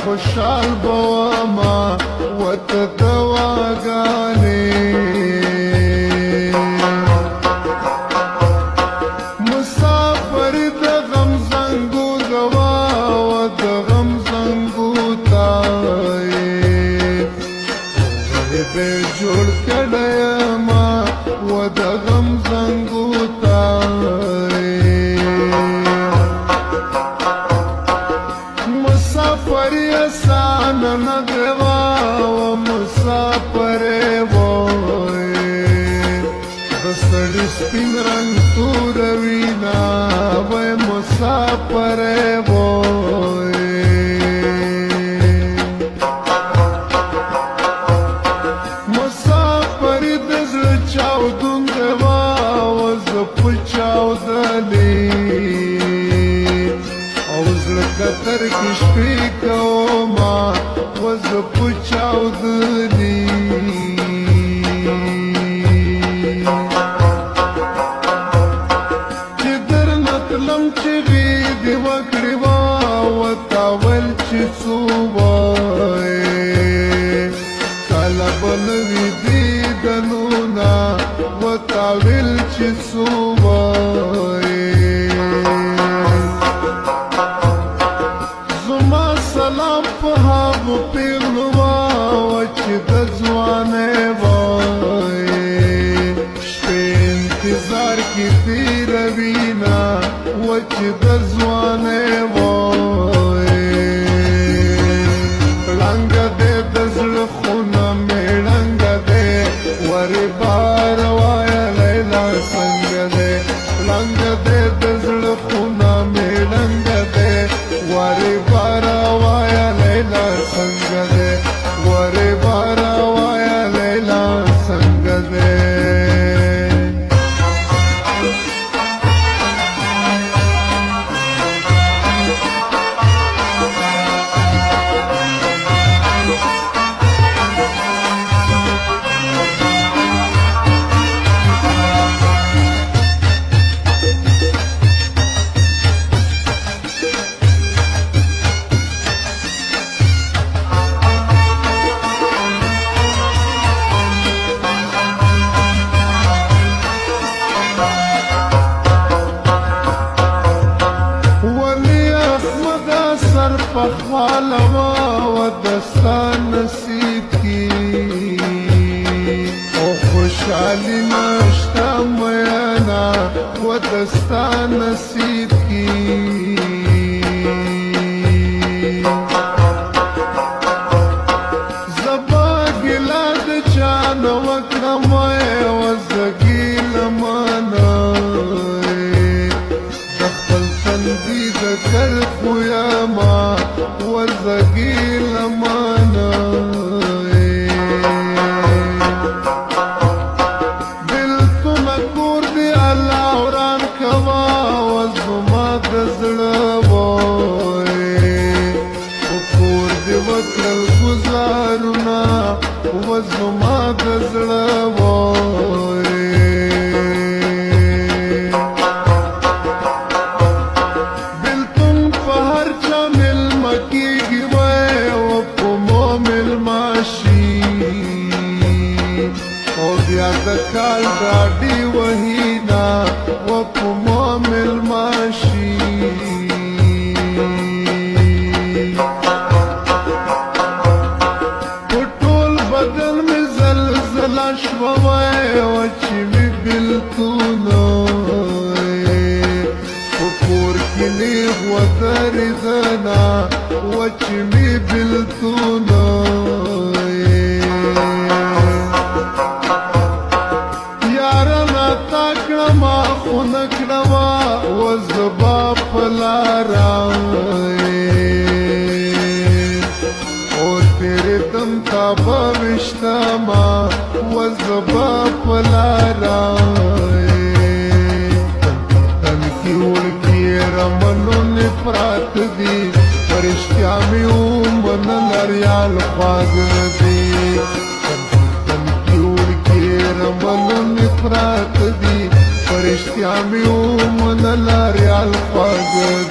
خوشحال بوما وته دواګانې مسافر د غم زنګو دوا و د غم زنګو تای به جوړ کړی ما و د غم زنګو مسافر آسان نه دیوا و مسافر وای بسړی سپین رنگ تور وینا و مسافر وای مسافر د زړه چاودون دیوا و ز پچاو دلی قطر کی شپې کوما وز پچاو دلی چې در نتلم چې غي دی وکړې وا وتاول چې څو وای کله بلوي دی دنونا وتاول چې څو وای سلام په هغو پیغلو وا چې د ځوانۍ وای شپې انتظار کې تېروينا و چې د ځوانۍ وای ړنګه دې د زړه خونه مې ړنګه دې ورې بار وایه لیلا څنګه دې ړنګه دې د زړه خونه مې ړنګه دې ورې بار لیلا څنګه دې ورې بارا وایا لیلا څنګه دې پخوالوا و دستا نصیب کی او خوشحالی نشتا میانا و دستا نصیب کی زبا گلا د چان وکرم و زگیل مانا دخل تندی دکر خویاما وزگیل مانا دلتو نکور دی اللہ وران کوا وزما دزڑا وای کور دی وکرل گزارونا وزما دزڑا وای کال ډاډي وهینا و په مومل ماشي ټول بدن می زلزلہ شو وای او چې می بلتونه کور کې نه وتري زنا و چې می بلتونه خونکړوا وزبا پلارا او تیرے دم تا بوشتما وزبا پلارا تن کی اڑکی رمنو نفرات دی فرشتیا می من لریال خواگ دی تن کی اڑکی رمنو نفرات دی فرشتیا می من لریال خواگ